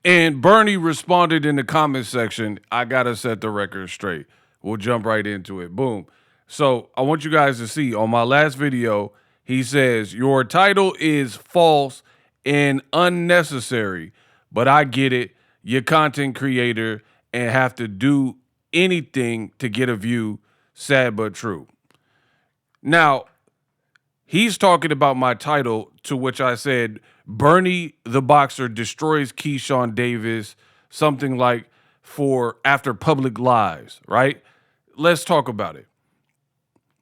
And Bernie responded in the comment section, I gotta set the record straight. We'll jump right into it. Boom. So I want you guys to see on my last video, he says, your title is false and unnecessary, but I get it. You're content creator and have to do anything to get a view. Sad but true. Now, he's talking about my title, to which I said, Bernie the boxer destroys Keyshawn Davis, something like for after public lies, right? Let's talk about it.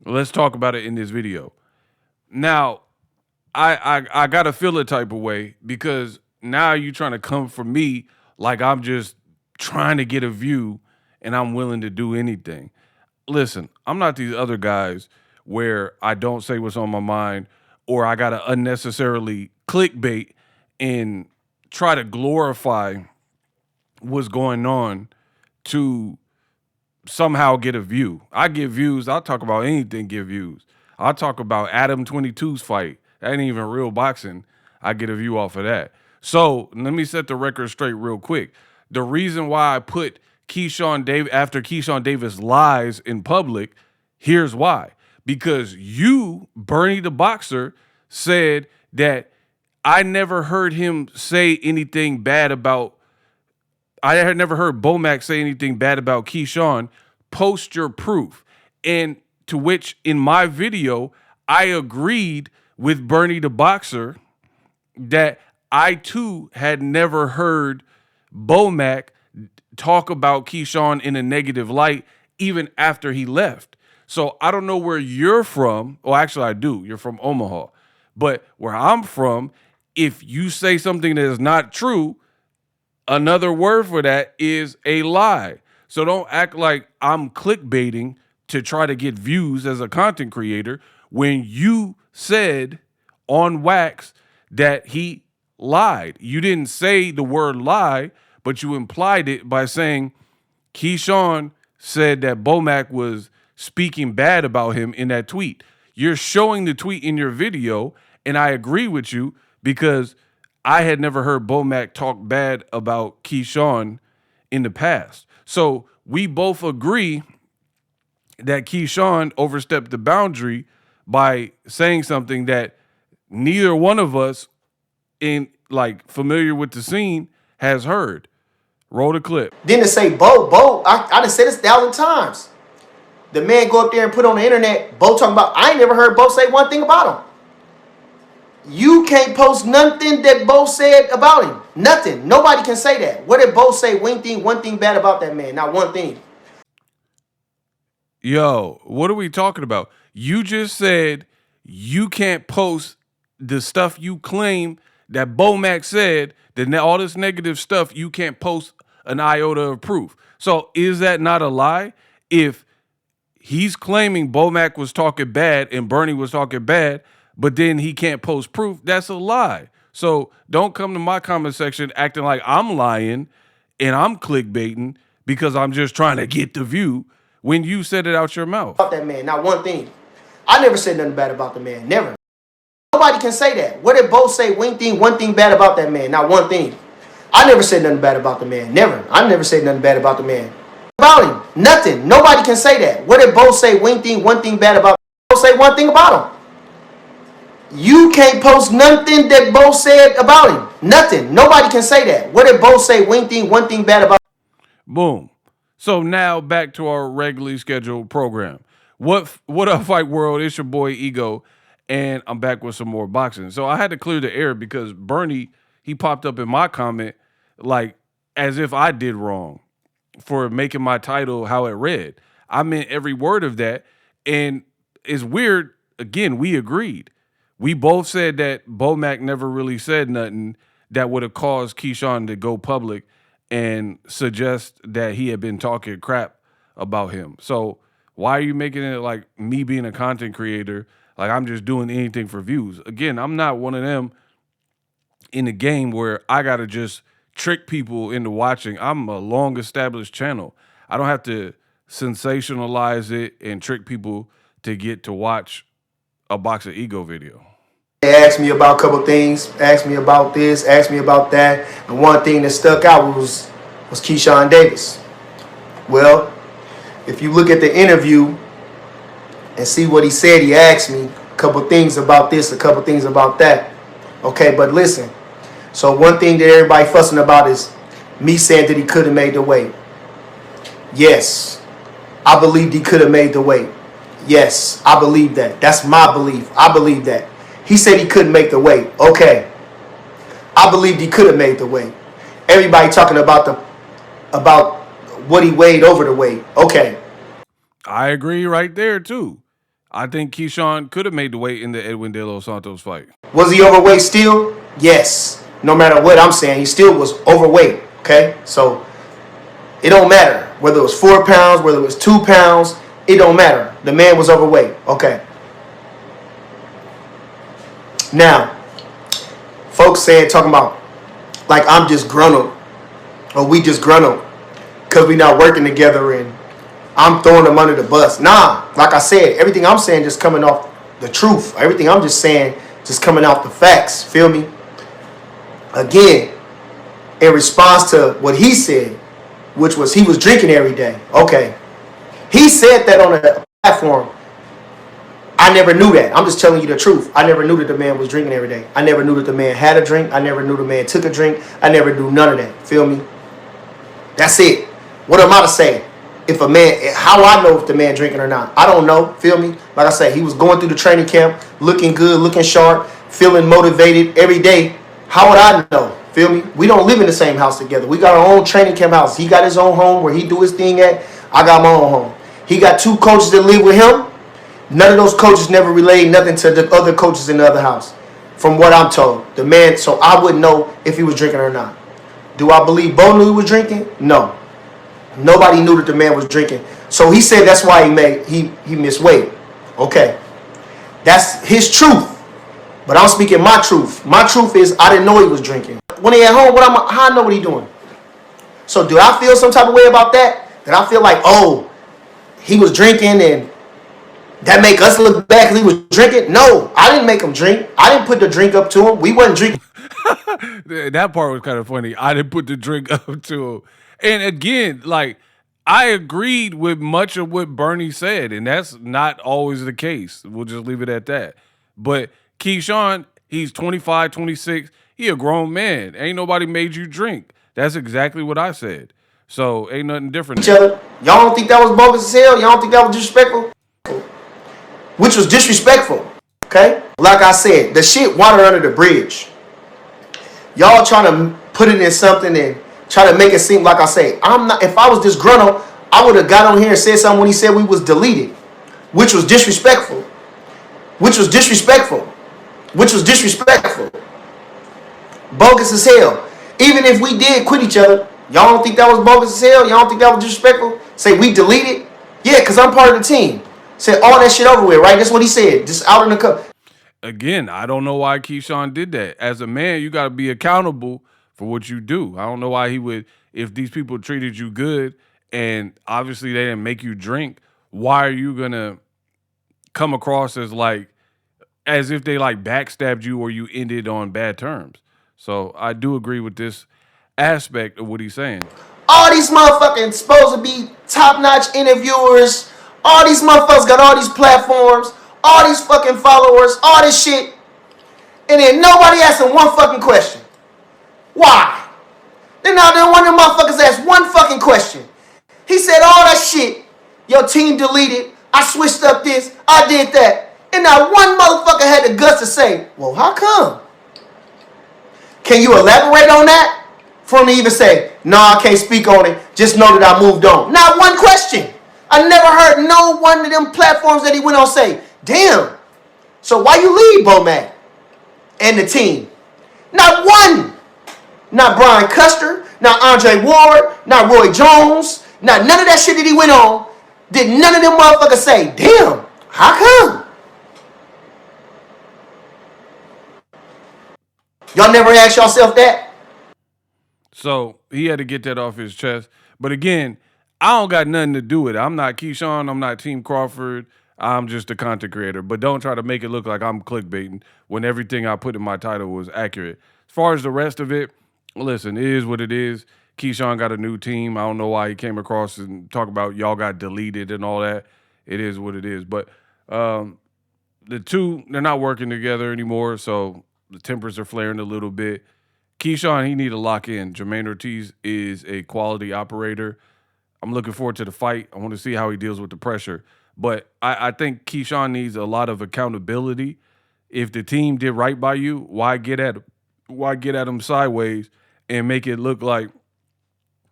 Let's talk about it in this video. Now, I gotta feel a type of way because now you trying to come for me like I'm just trying to get a view and I'm willing to do anything. Listen, I'm not these other guys where I don't say what's on my mind or I gotta unnecessarily clickbait and try to glorify what's going on to somehow get a view. I get views. I'll talk about anything, get views. I'll talk about Adam 22's fight. That ain't even real boxing. I get a view off of that. So let me set the record straight real quick. The reason why I put Keyshawn Davis after Keyshawn Davis lies in public, here's why. Because you, Bernie the boxer, said that I never heard him say anything bad about I had never heard Bomac say anything bad about Keyshawn. Post your proof. And to which in my video, I agreed with Bernie the boxer that I too had never heard Bomac talk about Keyshawn in a negative light, even after he left. So I don't know where you're from. Well, actually, I do. You're from Omaha. But where I'm from, if you say something that is not true, another word for that is a lie. So don't act like I'm clickbaiting to try to get views as a content creator when you said on wax that he lied. You didn't say the word lie, but you implied it by saying Keyshawn said that Bomac was speaking bad about him in that tweet. You're showing the tweet in your video, and I agree with you because I had never heard Bomac talk bad about Keyshawn in the past. So we both agree that Keyshawn overstepped the boundary by saying something that neither one of us in like familiar with the scene has heard. Roll the clip. Then to say Bo, I done said this 1,000 times. The man go up there and put on the internet, Bo talking about, I ain't never heard Bo say one thing about him. You can't post nothing that Bo said about him. Nothing. Nobody can say that. What did Bo say one thing bad about that man? Not one thing. Yo, what are we talking about? You just said you can't post the stuff you claim that Bomac said, that all this negative stuff, you can't post an iota of proof. So is that not a lie? If he's claiming Bomac was talking bad and Bernie was talking bad, but then he can't post proof, that's a lie. So don't come to my comment section acting like I'm lying and I'm clickbaiting because I'm just trying to get the view when you said it out your mouth. About that man, not one thing. I never said nothing bad about the man. Never. Nobody can say that. What did Bo say one thing bad about that man? Not one thing. I never said nothing bad about the man. Never. I never said nothing bad about the man. About him. Nothing. Nobody can say that. What did Bo say one thing bad about him? Bo say one thing about him. You can't post nothing that Bo said about him. Nothing. Nobody can say that. What did Bo say one thing bad about him? Boom. So now back to our regularly scheduled program. What up, Fight World? It's your boy Ego, and I'm back with some more boxing. So I had to clear the air because Bernie, he popped up in my comment like as if I did wrong for making my title how it read. I meant every word of that, and it's weird. Again, we agreed. We both said that Bomac never really said nothing that would have caused Keyshawn to go public and suggest that he had been talking crap about him. So why are you making it like me being a content creator, like I'm just doing anything for views? Again, I'm not one of them in the game where I got to just trick people into watching. I'm a long established channel. I don't have to sensationalize it and trick people to get to watch a Box of Ego video. They asked me about a couple things, asked me about this, asked me about that. And one thing that stuck out was Keyshawn Davis. Well, if you look at the interview and see what he said, he asked me a couple things about this, a couple things about that. Okay, but listen. So one thing that everybody fussing about is me saying that he could have made the weight. Yes, I believed he could have made the weight. Yes, I believe that. That's my belief. I believe that. He said he couldn't make the weight. Okay. I believed he could have made the weight. Everybody talking about what he weighed over the weight. Okay. I agree right there too. I think Keyshawn could have made the weight in the Edwin De Los Santos fight. Was he overweight still? Yes. No matter what I'm saying, he still was overweight. Okay? So it don't matter whether it was 4 pounds, whether it was 2 pounds. It don't matter. The man was overweight. Okay. Now, folks talking about like I'm just gruntled or we just gruntled because we not working together and I'm throwing them under the bus. Nah, like I said, everything I'm saying just coming off the truth. Everything I'm just saying just coming off the facts. Feel me? Again, in response to what he said, which was he was drinking every day. Okay. He said that on a platform. I never knew that. I'm just telling you the truth. I never knew that the man was drinking every day. I never knew that the man had a drink. I never knew the man took a drink. I never knew none of that. Feel me? That's it. What am I to say? If a man, how I know if the man drinking or not? I don't know. Feel me? Like I said, he was going through the training camp, looking good, looking sharp, feeling motivated every day. How would I know? Feel me? We don't live in the same house together. We got our own training camp house. He got his own home where he do his thing at. I got my own home. He got 2 coaches that live with him. None of those coaches never relayed nothing to the other coaches in the other house. From what I'm told. The man, so I wouldn't know if he was drinking or not. Do I believe Bo knew he was drinking? No. Nobody knew that the man was drinking. So he said that's why he missed weight. Okay. That's his truth. But I'm speaking my truth. My truth is I didn't know he was drinking. When he at home, how I know what he doing? So do I feel some type of way about that? That I feel like, oh, he was drinking and that make us look bad because he was drinking? No, I didn't make him drink. I didn't put the drink up to him. We wasn't drinking. That part was kind of funny. I didn't put the drink up to him. And again, like, I agreed with much of what Bernie said, and that's not always the case. We'll just leave it at that. But Keyshawn, he's 25, 26. He a grown man. Ain't nobody made you drink. That's exactly what I said. So ain't nothing different. Each other. Y'all don't think that was bogus as hell? Y'all don't think that was disrespectful? Which was disrespectful. Okay? Like I said, the shit water under the bridge. Y'all trying to put it in something and try to make it seem like I say, I'm not. If I was disgruntled, I would have got on here and said something when he said we was deleted. Which was disrespectful. Which was disrespectful. Which was disrespectful. Bogus as hell. Even if we did quit each other, y'all don't think that was bogus as hell? Y'all don't think that was disrespectful? Say we deleted? Yeah, because I'm part of the team. Said all that shit over with, right? That's what he said. Just out in the cup. Again, I don't know why Keyshawn did that. As a man, you got to be accountable for what you do. I don't know why he would, if these people treated you good and obviously they didn't make you drink, why are you going to come across as if they like backstabbed you or you ended on bad terms? So I do agree with this aspect of what he's saying. All these motherfucking supposed to be top-notch interviewers. All these motherfuckers got all these platforms, all these fucking followers, all this shit. And then nobody asking one fucking question. Why? Then now one of them motherfuckers asked one fucking question. He said all that shit, your team deleted, I switched up this, I did that. And now one motherfucker had the guts to say, well, how come? Can you elaborate on that? For him to even say, no, I can't speak on it, just know that I moved on. Not one question. I never heard no one of them platforms that he went on say, damn, so why you leave Bomac and the team? Not one. Not Brian Custer, not Andre Ward, not Roy Jones, not none of that shit that he went on. Did none of them motherfuckers say, damn, how come? Y'all never ask yourself that? So he had to get that off his chest. But again, I don't got nothing to do with it. I'm not Keyshawn. I'm not Team Crawford. I'm just a content creator. But don't try to make it look like I'm clickbaiting when everything I put in my title was accurate. As far as the rest of it, listen, it is what it is. Keyshawn got a new team. I don't know why he came across and talk about y'all got deleted and all that. It is what it is. But the two, they're not working together anymore, so the tempers are flaring a little bit. Keyshawn, he need to lock in. Jermaine Ortiz is a quality operator. I'm looking forward to the fight. I want to see how he deals with the pressure. But I think Keyshawn needs a lot of accountability. If the team did right by you, why get at him sideways and make it look like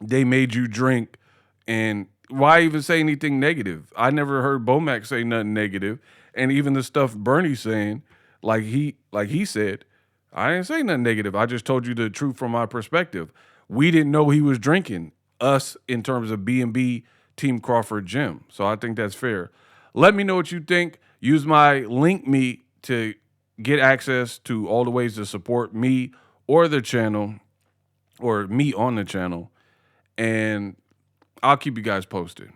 they made you drink? And why even say anything negative? I never heard Bomac say nothing negative. And even the stuff Bernie's saying, like he said, I didn't say nothing negative. I just told you the truth from my perspective. We didn't know he was drinking, us, in terms of B&B Team Crawford Gym. So I think that's fair. Let me know what you think. Use my link me to get access to all the ways to support me or the channel or me on the channel. And I'll keep you guys posted.